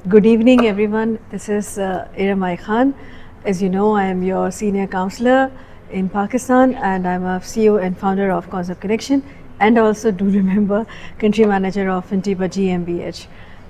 Good evening, everyone. This is Iramai Khan. As you know, I am your senior counselor in Pakistan, and I'm a CEO and founder of Concept Connection, and also do remember country manager of Intiba GmbH.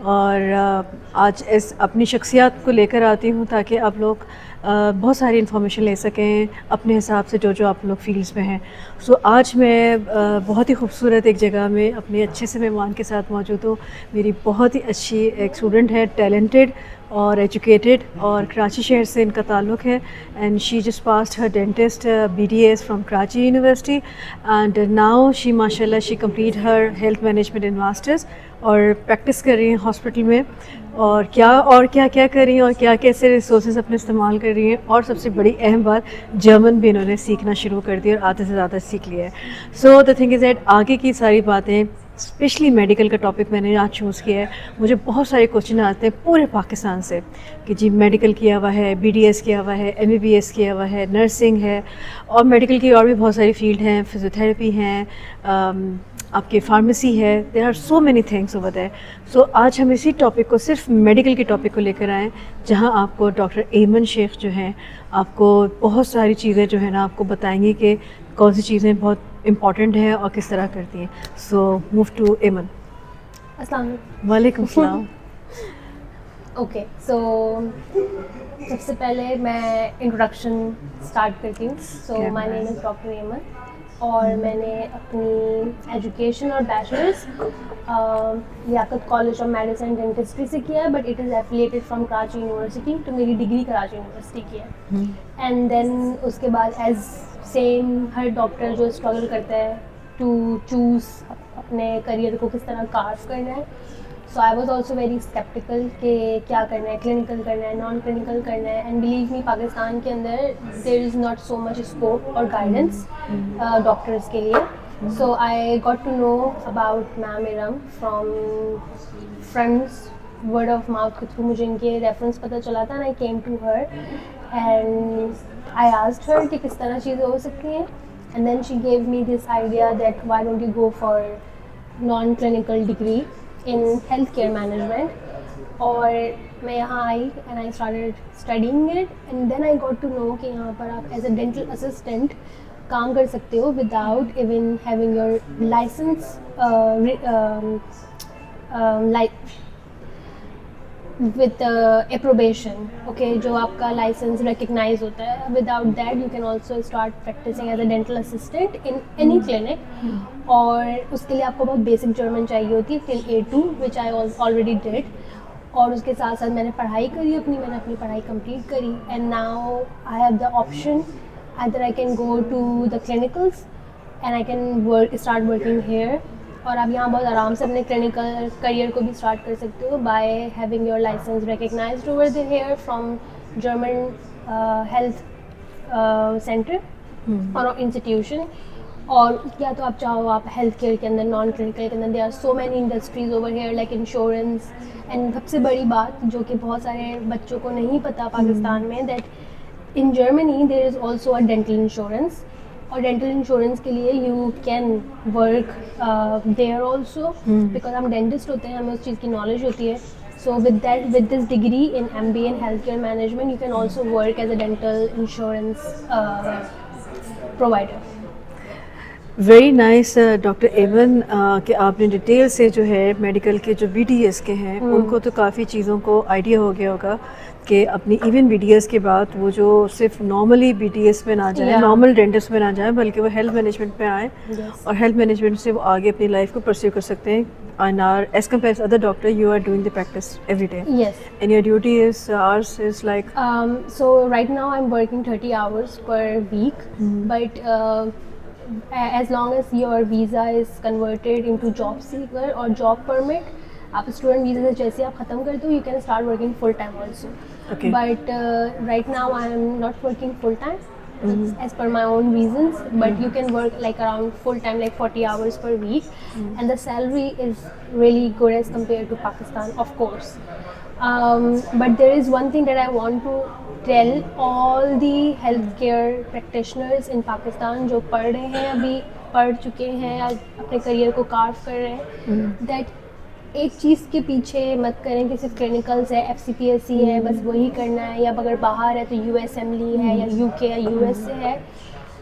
اور آج اس اپنی شخصیات کو لے کر آتی ہوں تاکہ آپ لوگ بہت ساری انفارمیشن لے سکیں اپنے حساب سے جو آپ لوگ فیلڈس میں ہیں. سو آج میں بہت ہی خوبصورت ایک جگہ میں اپنے اچھے سے مہمان کے ساتھ موجود ہوں. میری بہت ہی اچھی ایک اسٹوڈنٹ ہے, ٹیلنٹڈ اور ایجوکیٹڈ, اور کراچی شہر سے ان کا تعلق ہے. And she just passed Hare dentist BDS from Karachi university, and now she ماشاء اللہ شی کمپلیٹ ہر ہیلتھ مینجمنٹ ان ماسٹرز اور پریکٹس کر رہی ہیں ہاسپٹل میں. اور کیا کر رہی ہیں اور کیسے ریسورسز اپنے استعمال کر رہی ہیں, اور سب سے بڑی اہم بات جرمن بھی انہوں نے سیکھنا شروع کر دی اور آدھے سے زیادہ سیکھ لیا ہے. سو دا تھنگ از دیٹ آگے کی ساری باتیں, اسپیشلی میڈیکل کا ٹاپک میں نے آج چوز کیا ہے. مجھے بہت سارے کوشچن آتے ہیں پورے پاکستان سے کہ جی میڈیکل کیا ہوا ہے, BDS کیا ہوا ہے, MBBS کیا ہوا ہے, نرسنگ ہے, اور میڈیکل کی اور بھی بہت ساری فیلڈ ہیں, فزیوتھیراپی ہیں, آپ کی فارمیسی ہے. There are so many things over there. So آج ہم اسی ٹاپک کو, صرف میڈیکل کے ٹاپک کو لے کر آئیں, جہاں آپ کو ڈاکٹر ایمن شیخ جو ہیں آپ کو بہت ساری چیزیں جو ہے نا آپ کو بتائیں گی کہ کون سی چیزیں بہت امپورٹنٹ ہیں اور کس طرح کرتی ہیں. سو موو ٹو ایمن. السلام علیکم. وعلیکم السلام. اوکے, سو سب سے پہلے میں انٹروڈکشن اسٹارٹ کرتی ہوں. سو مائی نیم از ڈاکٹر ایمن, اور میں نے اپنی ایجوکیشن اور bachelors Liaquat college of medicine dentistry سے کیا ہے, but it is affiliated from Karachi university. تو میری ڈگری کراچی یونیورسٹی کی ہے. اینڈ دین اس کے بعد ایز سیم ہر ڈاکٹر جو اسٹرگل کرتا ہے ٹو چوز اپنے کریئر کو کس طرح کارو کرنا ہے. So I was also very sceptical کہ کیا کرنا ہے, کلینکل کرنا ہے, نان کلینکل کرنا ہے. اینڈ بلیو می, پاکستان کے اندر there is not so much scope اور گائیڈنس ڈاکٹرس کے لیے. So I got to know about ma'am Iram from friends, word of mouth کے تھرو مجھے ان کے ریفرنس پتہ چلا تھا. And I came to her and I asked her کہ کس طرح چیزیں ہو سکتی ہیں. And then she gave me this idea that why don't you go for non clinical degree in health care management. اور میں یہاں آئی and I started studying it, and then I got to know کہ یہاں پر آپ as a dental assistant کام کر سکتے ہو without even having your license with approbation. okay, جو آپ کا لائسنس ریکگنائز ہوتا ہے, without that you can also start practicing as a dental assistant in any clinic. اور اس کے لیے آپ کو بہت بیسک جرمن چاہیے ہوتی ہے ٹل A2 which I already dead. اور اس کے ساتھ ساتھ میں نے پڑھائی کری اپنی, میں نے اپنی پڑھائی کمپلیٹ کری. And now I have the option either I can go to the clinicals and I can start working here. اور آپ یہاں بہت آرام سے اپنے کلینکل کریئر کو بھی اسٹارٹ کر سکتے ہو by having your licence recognised over the here from German health centre اور انسٹیٹیوشن. اور یا تو آپ چاہو آپ ہیلتھ کیئر کے اندر, نان کلینکل کے اندر, they are so many industries over here like insurance. And سب سے بڑی بات جو کہ بہت سارے بچوں کو نہیں پتہ پاکستان میں, that in Germany there is also a dental insurance. اور ڈینٹل انشورنس کے لیے you can work there also, because ہم ڈینٹسٹ ہوتے ہیں, ہمیں اس چیز کی نالج ہوتی ہے. So with this degree in MBA in health care management you can also work as a dental insurance provider. Very nice doctor Aiman, کہ آپ نے ڈیٹیل سے جو ہے میڈیکل کے جو BDS کے ہیں ان کو تو کافی چیزوں کو آئیڈیا ہو گیا ہوگا کہ اپنی ایون BDS کے بعد وہ جو صرف نارملی BDS میں نہ جائیں, نارمل ڈینٹسٹ میں نہ جائیں, بلکہ وہ ہیلتھ مینجمنٹ میں آئیں, اور ہیلتھ مینجمنٹ سے وہ آگے اپنی لائف کو پرسیو کر سکتے ہیں. And as compared to other doctor, you are doing the practice every day. Yes. And your duty is hours is like. So right now I'm working 30 hours per week, but as long as your visa is converted into job seeker or job permit, آپ student visa سے جیسے آپ ختم کرتے ہو, you can start working full time also. But right now I am not working full time as per my own reasons, but you can work like around full time, like 40 hours per week, and the salary is really good as compared to Pakistan, of course. But there is one thing that I want to tell all the healthcare practitioners in Pakistan جو پڑھ رہے ہیں ابھی پڑھ چکے ہیں یا اپنے کریئر کو کارو کر رہے ہیں, دیٹ ایک چیز کے پیچھے مت کریں کہ صرف کلینکلز ہے, FCPSC ہے, بس وہی کرنا ہے, یا اگر باہر ہے تو US Emily ہے یا UK یا US سے ہے,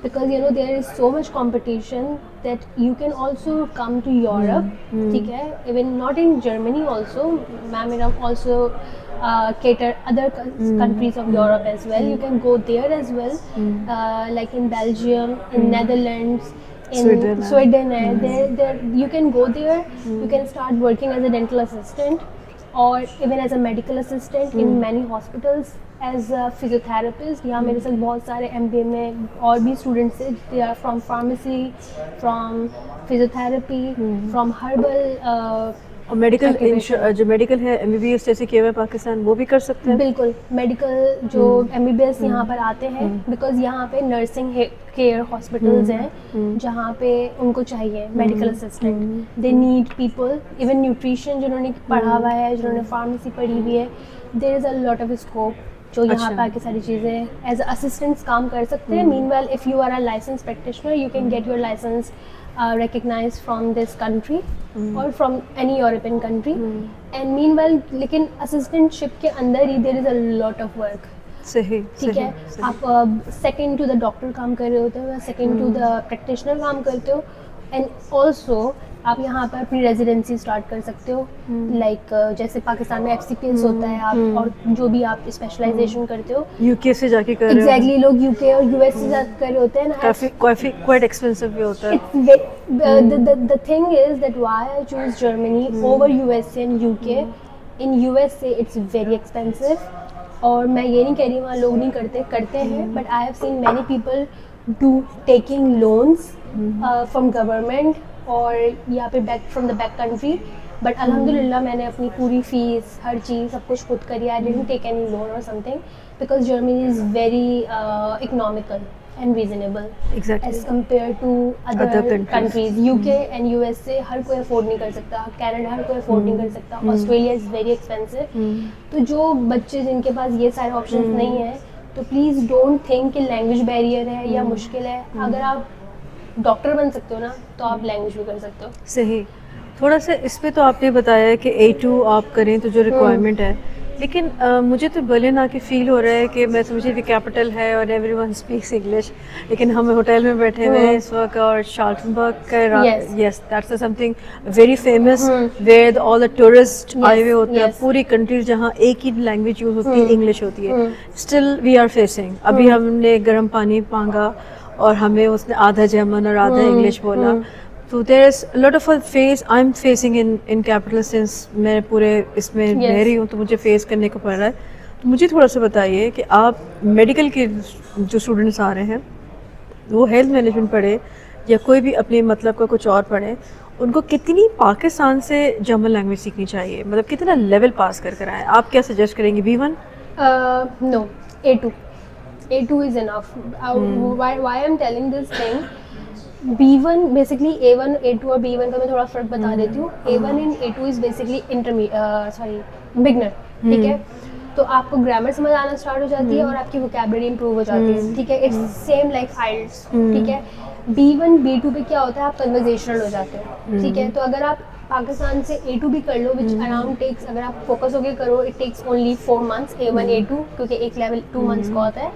because you know there is so much competition that you can also come to Europe, ٹھیک ہے, even not in Germany also, ma'am also cater other countries of Europe as well, you can go there as well, like in Belgium, in Netherlands, in Sweden, there you can go there, you can start working as a dental assistant or even as a medical assistant in many hospitals as a physiotherapist. یہاں میرے ساتھ بہت سارے MBA میں اور بھی students ہیں, they are from pharmacy, from physiotherapy, from herbal. اور میڈیکل جو میڈیکل ہے MBBS جیسے کیا ہوا ہے پاکستان, وہ بھی کر سکتے ہیں؟ بالکل, میڈیکل جو MBBS یہاں پر آتے ہیں, بیکاز یہاں پہ نرسنگ کیئر ہاسپٹلز ہیں جہاں پہ ان کو چاہیے medical assistant, they need people, even nutrition جنہوں نے پڑھا ہوا ہے, جنہوں نے فارمیسی پڑھی ہوئی ہے, دیر از اے لاٹ آف اسکوپ جو یہاں پہ آ کے ساری چیزیں ایز اے اسسٹنٹس کام کر سکتے ہیں. Man well if you are a licence practitioner you can get your licence recognized from this country or from any European country, and meanwhile لیکن assistantship کے اندر ہی there is a lot of work. صحیح, ٹھیک ہے, آپ second to the doctor کام کر رہے ہوتے ہو یا second to the practitioner کام کرتے ہو, and also آپ یہاں پر اپنی ریزیڈنسی اسٹارٹ کر سکتے ہو, لائک جیسے پاکستان میں FCPS ہوتا ہے, آپ اور جو بھی آپ اسپیشلائزیشن کرتے ہو UK سے جا کے کر رہے ہو. ایگزیکٹلی, لوگ UK اور US سے جا کر رہے ہوتے ہیں نا, کافی کوائٹ ایکسپینسو بھی ہوتا ہے. The thing is that why I choose Germany over USA and UK. In USA it's very expensive, اور میں یہ نہیں کہہ رہی وہاں لوگ نہیں کرتے ہیں, but I have seen many people do taking loans from government اور یہاں پہ back from the back country, but الحمد للہ میں نے اپنی پوری فیس ہر چیز سب کچھ خود کری. آئی ڈidn't take any loan or something because Germany is very economical and reasonable as compared to other countries. UK and USA ہر کوئی افورڈ نہیں کر سکتا, کینیڈا ہر کوئی افورڈ نہیں کر سکتا, آسٹریلیا از ویری ایکسپینسو. تو جو بچے جن کے پاس یہ سارے آپشنس نہیں ہیں, تو پلیز ڈونٹ تھنک کہ لینگویج بیریئر ہے یا مشکل ہے. اگر آپ ڈاکٹر بن سکتے ہو نا تو آپ لینگویج بھی کر سکتے ہو. صحیح. تھوڑا سا اس پہ تو آپ نے بتایا کہ A2 آپ کریں تو جو ریکوائرمنٹ ہے, لیکن مجھے تو برلن آ کے فیل ہو رہا ہے کہ میں سمجھے کہ کیپٹل ہے اور ایوری ون اسپیکس انگلش, لیکن ہم ہوٹل میں بیٹھے ہوئے ہیں اس وقت اور شارلٹنبرگ کا, yes that's some thing very famous where all the tourist آئے ہوئے ہوتے ہیں, پوری کنٹریز جہاں ایک ہی لینگویج یوز ہوتی ہے, انگلش ہوتی ہے. اسٹل وی آر فیسنگ, ابھی ہم نے گرم پانی مانگا اور ہمیں اس نے آدھا جرمن اور آدھا انگلش بولا. تو there is lot of face I am facing in capital sense میں پورے اس میں رہ رہی ہوں, تو مجھے فیس کرنے کو پڑ رہا ہے. تو مجھے تھوڑا سا بتائیے کہ آپ میڈیکل کے جو اسٹوڈنٹس آ رہے ہیں وہ ہیلتھ مینجمنٹ پڑھے یا کوئی بھی اپنے مطلب کا کچھ اور پڑھیں, ان کو کتنی پاکستان سے جرمن لینگویج سیکھنی چاہیے, مطلب کتنا لیول پاس کر آئیں؟ آپ کیا سجیسٹ کریں گے؟ B1 No, A2 is enough. Why I'm telling this thing, B1 basically A1, A2 اور B1 کا میں تھوڑا فرق بتا دیتی ہوں. A1 and A2 is basically beginner, ٹھیک ہے, تو آپ کو گرامر سمجھ آنا اسٹارٹ ہو جاتی ہے اور آپ کی ووکیبلری امپروو ہو جاتی ہے, ٹھیک ہے. اٹس سیم لائک آئلٹس, ٹھیک ہے. B1 B2 پہ کیا ہوتا ہے, آپ کنورزیشنل ہو جاتے ہو, ٹھیک ہے. تو اگر آپ پاکستان سے A2 بھی کر لو, وچ اراؤنڈ ٹیکس, اگر آپ فوکس ہو کے کرو, it takes only 4 months A1 A2, کیونکہ ایک لیول 2 months کا ہوتا ہے.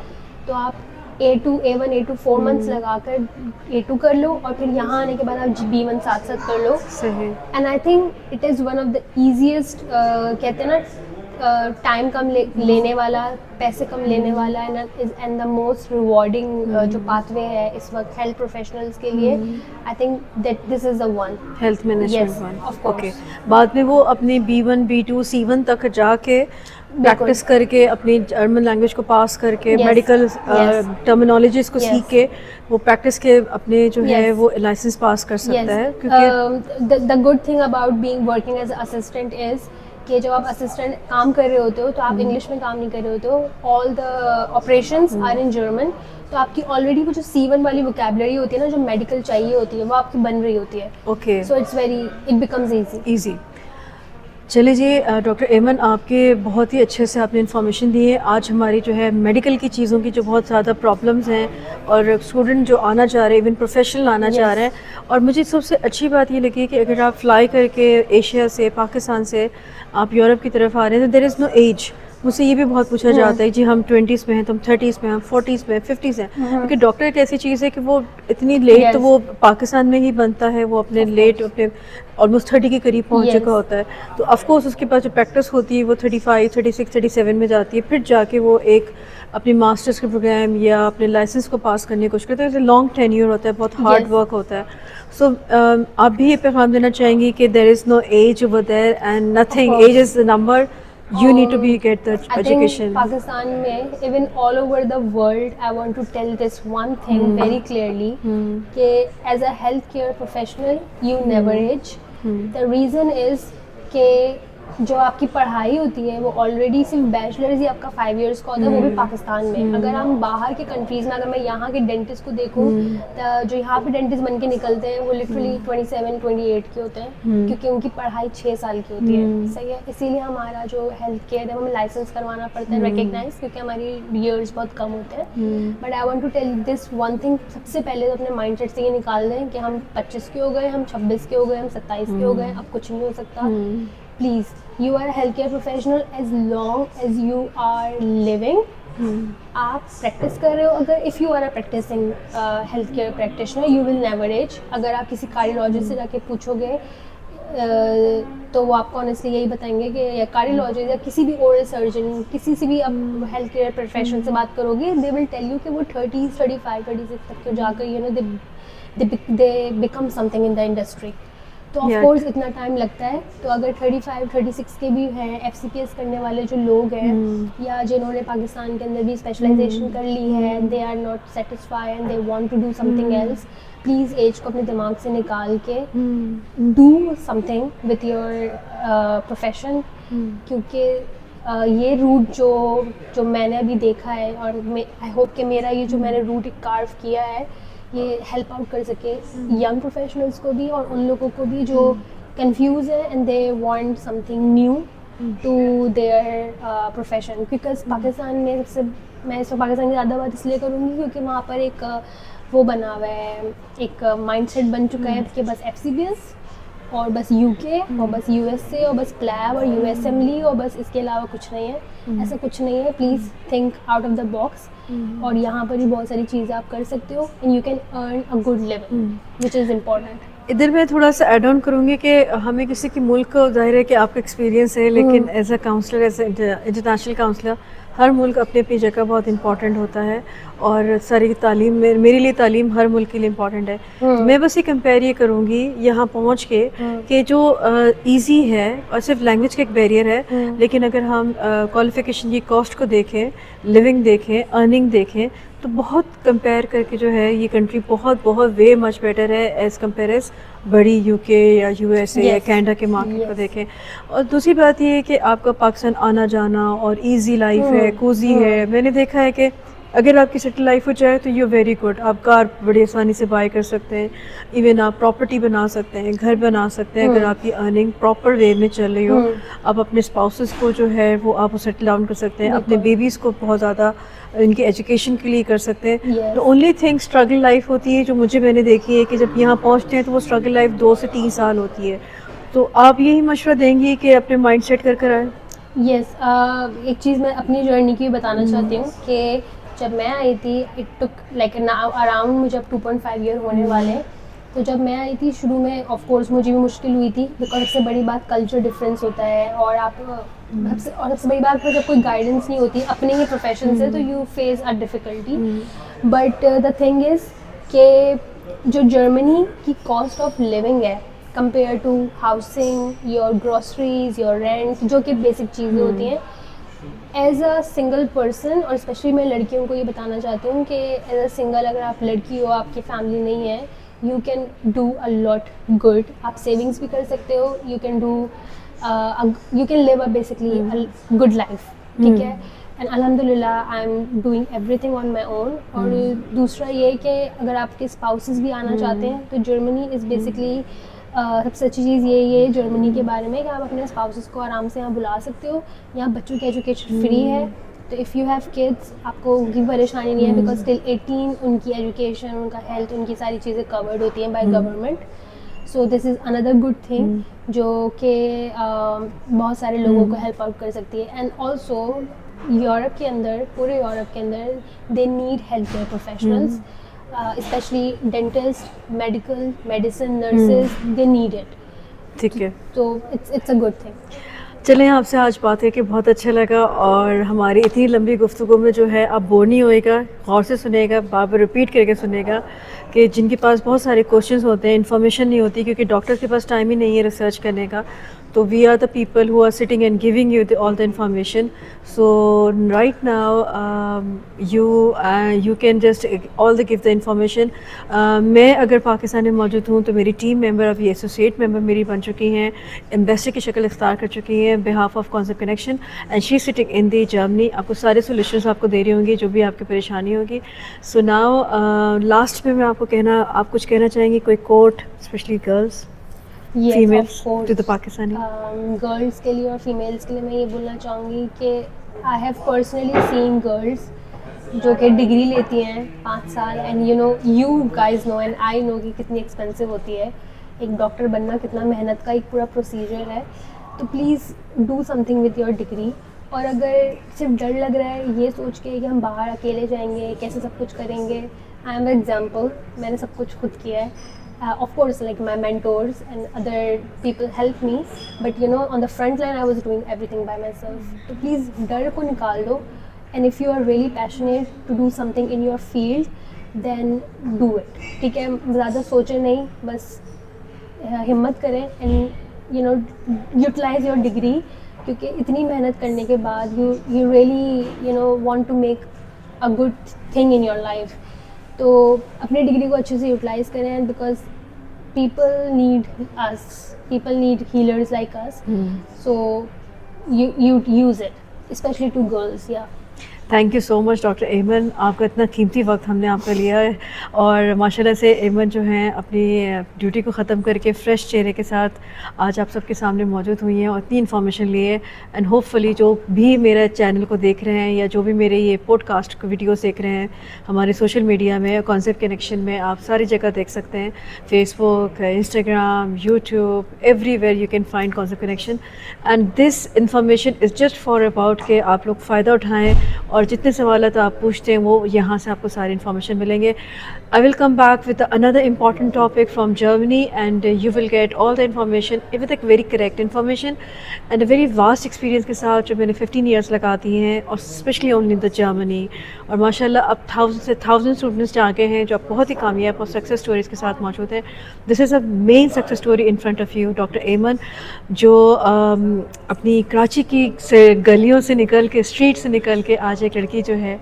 تو آپ A2 A1 A2 4 months لگا کر A2 کر لو, اور پھر یہاں آنے کے بعد آپ B1 ساتھ ساتھ کر لو. صحیح. And I think it is one of the easiest, کہتے ہیں نا ٹائم کم لینے والا, پیسے کم لینے والا, اینڈ دا موسٹ ریوارڈنگ جو پاتھ وے ہے اس وقت ہیلتھ پروفیشنلز کے لیے. I think that this is the one, health management one. Of course. Okay, بعد میں وہ اپنے B1 B2 C1 تک جا کے پریکٹس کر کے اپنی جرمن لینگویج کو پاس کر کے میڈیکل ٹرمینالوجیز کو سیکھ کے وہ پریکٹس کے اپنے جو ہے وہ لائسنس پاس کر سکتا ہے. کیونکہ the good thing about being working as a assistant is کہ جب آپ اسسٹنٹ کام کر رہے ہوتے ہو تو آپ انگلش میں کام نہیں کر رہے ہوتے ہو, آل دا آپریشنس آر ان جرمن. تو آپ کی آلریڈی وہ جو C1 والی ووکیبلری ہوتی ہے نا, جو میڈیکل چاہیے ہوتی ہے, وہ آپ کی بن رہی ہوتی ہے. Okay, so it's very, it becomes easy. چلے جی ڈاکٹر ایمن، آپ کے بہت ہی اچھے سے آپ نے انفارمیشن دی ہے. آج ہماری جو ہے میڈیکل کی چیزوں کی جو بہت زیادہ پرابلمس ہیں اور اسٹوڈنٹ جو آنا چاہ رہے ہیں، ایون پروفیشنل آنا چاہ رہے ہیں، اور مجھے سب سے اچھی بات یہ لگی کہ اگر آپ فلائی کر کے ایشیا سے، پاکستان سے آپ یورپ کی طرف آ رہے ہیں تو دیر از نو ایج. مجھ سے یہ بھی بہت پوچھا جاتا ہے جی ہم 20s میں ہیں، تم 30s میں ہیں، ہم 40s میں ہیں، 50s ہیں، کیونکہ ڈاکٹر ایک ایسی چیز ہے کہ وہ اتنی لیٹ تو وہ پاکستان میں ہی بنتا ہے، وہ اپنے لیٹ اپنے آلموسٹ 30 کے قریب پہنچ چکا ہوتا ہے. تو آف کورس اس کے پاس جو پریکٹس ہوتی ہے وہ 35 36 37 میں جاتی ہے، پھر جا کے وہ ایک اپنی ماسٹرز کے پروگرام یا اپنے لائسنس کو پاس کرنے کی کوشش کرتے ہیں. لانگ ٹینیور ہوتا ہے، بہت ہارڈ ورک ہوتا ہے. سو آپ بھی یہ پیغام دینا چاہیں گی کہ there is no age over there and nothing, age is the number. You need to be get the education. Pakistan میں even all over the world, I want to tell this one thing very clearly کہ as a healthcare professional you never age. The reason is کہ جو آپ کی پڑھائی ہوتی ہے وہ آلریڈی صرف بیچلرز ہی آپ کا 5 ایئرس کا ہوتا ہے، وہ بھی پاکستان میں. اگر ہم باہر کے کنٹریز میں، اگر میں یہاں کے ڈینٹسٹ کو دیکھوں تو جو یہاں پہ ڈینٹسٹ بن کے نکلتے ہیں وہ لٹرلی 27 28 کے ہوتے ہیں، کیونکہ ان کی پڑھائی 6 سال کی ہوتی ہے. صحیح ہے، اسی لیے ہمارا جو ہیلتھ کیئر ہے ہمیں لائسنس کروانا پڑتا ہے ریکگنائز، کیونکہ ہماری ایئرس بہت کم ہوتے ہیں. But I want to tell this one thing, سب سے پہلے تو اپنے مائنڈ سیٹ سے یہ نکال دیں کہ ہم 25 کے ہو گئے، ہم 26 کے ہو گئے، ہم 27 کے ہو گئے، اب کچھ نہیں ہو سکتا. Please, you are a healthcare professional as long as you are living. آپ پریکٹس کر رہے ہو، اگر if you are a practicing healthcare practitioner, you will never age. اگر آپ کسی کارڈیولوجسٹ سے جا کے پوچھو گے تو وہ آپ کو آنیسٹلی یہی بتائیں گے کہ یا کارڈیولوجسٹ یا کسی بھی اورل سرجن، کسی سے بھی آپ ہیلتھ کیئر پروفیشن سے بات کرو گے، they will tell you کہ وہ 30s 35 36 تک کے جا کر they become something in the industry. تو آف کورس اتنا ٹائم لگتا ہے. تو اگر 35 36 کے بھی ہیں FCPS کرنے والے جو لوگ ہیں، یا جنہوں نے پاکستان کے اندر بھی اسپیشلائزیشن کر لی ہے، they are not satisfy and they want to do something else, please age کو اپنے دماغ سے نکال کے do something with your profession. کیونکہ یہ روٹ جو میں نے ابھی دیکھا ہے، اور آئی ہوپ کہ میرا یہ جو میں نے روٹ کارو کیا ہے یہ ہیلپ آؤٹ کر سکے ینگ پروفیشنلس کو بھی، اور ان لوگوں کو بھی جو کنفیوز ہے and they want something new to their profession. Because Pakistan میں میں اس وقت پاکستان کی زیادہ بات اس لیے کروں گی کیونکہ وہاں پر ایک وہ بنا ہوا ہے، ایک مائنڈ سیٹ بن چکا ہے کہ بس FCPS اور بس UK اور بس USA اور بس پلیب اور US اسمبلی اور بس اس کے علاوہ کچھ نہیں ہے. ایسا کچھ نہیں ہے. Please think out of the box. اور یہاں پر بھی بہت ساری چیزیں آپ کر سکتے ہو and you can earn a good level which is important. ادھر میں تھوڑا سا ایڈ آن کروں گی کہ ہمیں کسی کی ملک کو ظاہر ہے کہ آپ کا ایکسپیرینس ہے، لیکن as a counsellor, as a international counsellor, ہر ملک اپنی اپنی جگہ بہت امپورٹنٹ ہوتا ہے، اور ساری تعلیم میں میرے لیے تعلیم ہر ملک کے لیے امپورٹنٹ ہے. میں بس یہ کمپیئر یہ کروں گی یہاں پہنچ کے کہ جو ایزی ہے، اور صرف لینگویج کا ایک بیریئر ہے، لیکن اگر ہم کوالیفیکیشن کی کاسٹ کو دیکھیں، لیونگ دیکھیں، ارننگ دیکھیں، تو بہت کمپیئر کر کے جو ہے یہ کنٹری بہت بہت وے مچ بیٹر ہے ایز کمپیئر ایز بڑی UK یا USA یا کینیڈا کے مارکیٹ کو دیکھیں. اور دوسری بات یہ ہے کہ آپ کا پاکستان آنا جانا اور ایزی لائف ہے، کوزی ہے. میں نے دیکھا ہے کہ اگر آپ کی سیٹل لائف ہو جائے تو یو ویری گڈ. آپ کار بڑی آسانی سے بائی کر سکتے ہیں، ایون آپ پراپرٹی بنا سکتے ہیں، گھر بنا سکتے ہیں اگر آپ کی ارننگ پراپر وے میں چل رہی ہو. آپ اپنے اسپاؤسز کو جو ہے وہ آپ سیٹل ڈاؤن کر سکتے ہیں، اپنے بیبیز کو بہت زیادہ ان کی ایجوکیشن کے لیے کر سکتے ہیں. تو اونلی تھنگ اسٹرگل لائف ہوتی ہے جو میں نے دیکھی ہے کہ جب یہاں پہنچتے ہیں تو وہ اسٹرگل لائف 2 سے 3 سال ہوتی ہے. تو آپ یہی مشورہ دیں گی کہ اپنے مائنڈ سیٹ کر آئیں؟ یس. ایک چیز میں اپنی جرنی کی بتانا چاہتی ہوں کہ جب میں آئی تھی اٹ ٹک لائک اراؤنڈ مجھے اب 2.5 ایئر ہونے والے ہیں. تو جب میں آئی تھی شروع میں آف کورس مجھے بھی مشکل ہوئی تھی، بیکاز سب سے بڑی بات کلچر ڈفرینس ہوتا ہے، اور سب سے بڑی بات جب کوئی گائیڈنس نہیں ہوتی اپنے ہی پروفیشن سے تو you face a difficulty. But the thing is کہ جو جرمنی کی کاسٹ آف لیونگ ہے compare to housing, your groceries, your rent, جو کہ بیسک چیزیں ہوتی ہیں، ایز اے سنگل پرسن، اور اسپیشلی میں لڑکیوں کو یہ بتانا چاہتی ہوں کہ ایز اے سنگل اگر آپ لڑکی ہو، آپ کی فیملی نہیں ہے، you can do a lot good. آپ سیونگس بھی کر سکتے ہو، you can live a basically good life. ٹھیک ہے. اینڈ الحمد للہ I am doing everything on my own. اور دوسرا یہ کہ اگر آپ کے اسپاؤسز بھی آنا چاہتے ہیں تو جرمنی از بیسکلی سب سے اچھی چیز یہ جرمنی کے بارے میں کہ آپ اپنے اسپاؤسز کو آرام سے یہاں بلا سکتے ہو. یہاں بچوں کی ایجوکیشن فری ہے, تو اف یو ہیو کڈس آپ کو ان کی پریشانی نہیں ہے, بیکاز ٹل 18 ان کی ایجوکیشن, ان کا ہیلتھ, ان کی ساری چیزیں کورڈ ہوتی ہیں by government. So this is another good thing جو کہ بہت سارے لوگوں کو ہیلپ آؤٹ کر سکتی ہے. اینڈ آلسو یورپ کے اندر, پورے یورپ کے اندر they need health care professionals, especially dentist, medicine, nurses, they need it. ٹھیک ہے, تو اٹس اے گڈ تھنگ. چلیں آپ سے آج بات کر کے بہت اچھا لگا, اور ہماری اتنی لمبی گفتگو میں جو ہے آپ بور نہیں ہوئے گا, غور سے سنے گا, بار بار ریپیٹ کر کے سنے گا, کہ جن کے پاس بہت سارے کوشچنز ہوتے ہیں, انفارمیشن نہیں ہوتی, کیونکہ ڈاکٹر کے پاس ٹائم ہی نہیں ہے ریسرچ کرنے کا, تو we are the people who are sitting and giving you all the information. So right now you can just all the give the information. میں اگر پاکستان میں موجود ہوں تو میری ٹیم ممبر, اب یہ ایسوسیٹ ممبر میری بن چکی ہیں, ایمبیسڈر کی شکل اختیار کر چکی ہیں behalf of concept connection, and she sitting in the Germany. آپ کو سارے سولوشنز آپ کو دے رہی ہوں گی جو بھی آپ کی پریشانی ہوگی. سو ناؤ لاسٹ میں آپ کو آپ کچھ کہنا چاہیں گی, کوئی quote especially girls, females to the Pakistani. Girls کے لیے اور فیمیلس کے لیے میں یہ بولنا چاہوں گی کہ I have personally seen girls جو کہ ڈگری لیتی ہیں 5 سال, and you guys know and I know کہ کتنی ایکسپینسو ہوتی ہے. ایک ڈاکٹر بننا کتنا محنت کا ایک پورا پروسیجر ہے. تو please do something with your degree. اور اگر صرف ڈر لگ رہا ہے یہ سوچ کے کہ ہم باہر اکیلے جائیں گے, کیسے سب کچھ کریں گے, آئی ایم این ایگزامپل, میں نے سب کچھ خود کیا ہے. Of course, like my mentors and other people helped me, but on the front line I was doing everything by myself. So please ڈر کو نکال دو, and if you are really passionate to do something in your field, then do it. ٹھیک ہے, زیادہ سوچیں نہیں, بس ہمت کریں and utilize your degree, کیونکہ اتنی محنت کرنے کے بعد you really want to make a good thing in your life. تو اپنی ڈگری کو اچھے سے یوٹیلائز کریں, because people need us, people need healers like us. So you use it, especially to girls. یا thank you so much doctor Aiman, آپ کا اتنا قیمتی وقت ہم نے آپ کا لیا ہے, اور ماشاء اللہ سے ایمن جو ہیں اپنی ڈیوٹی کو ختم کر کے فریش چہرے کے ساتھ آج آپ سب کے سامنے موجود ہوئی ہیں, اور اتنی انفارمیشن لی ہے. اینڈ ہوپ فلی جو بھی میرے چینل کو دیکھ رہے ہیں, یا جو بھی میرے یہ پوڈ کاسٹ ویڈیوز دیکھ رہے ہیں ہمارے سوشل میڈیا میں, کانسیپٹ کنیکشن میں آپ ساری جگہ دیکھ سکتے ہیں, Facebook, Instagram, YouTube, everywhere you can find concept connection. And this information is just for about کہ آپ لوگ فائدہ اٹھائیں, اور جتنے سوالات آپ پوچھتے ہیں وہ یہاں سے آپ کو ساری انفارمیشن ملیں گے. I will come back with another important topic from Germany, and you will get all the information with a very correct information and a very vast experience کے ساتھ, جو میں نے 15 ایئرس لگا دی ہیں, اور اسپیشلی اونلی ان دا جرمنی. اور ماشاء اللہ اب 1000 اسٹوڈنٹس جا کے ہیں جو اب بہت ہی کامیاب اور سکسیز اسٹوریز کے ساتھ موجود ہیں. This is a main success story in front of you, doctor Aiman, جو اپنی کراچی کی گلیوں سے نکل کے, اسٹریٹ سے نکل کے آج ایک لڑکی جو ہے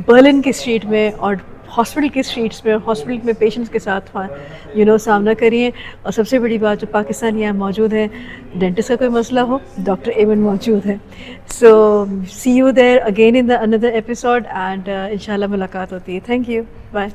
برلن کی اسٹریٹ میں اور ہاسپٹل کی اسٹریٹس میں, ہاسپٹل میں پیشنٹس کے ساتھ سامنا کریے. اور سب سے بڑی بات, جو پاکستان یہاں موجود ہیں, ڈینٹسٹ کا کوئی مسئلہ ہو, ڈاکٹر ایمن موجود ہے. So see you there again in the another episode, and ان شاء اللہ ملاقات ہوتی ہے. Thank you, bye.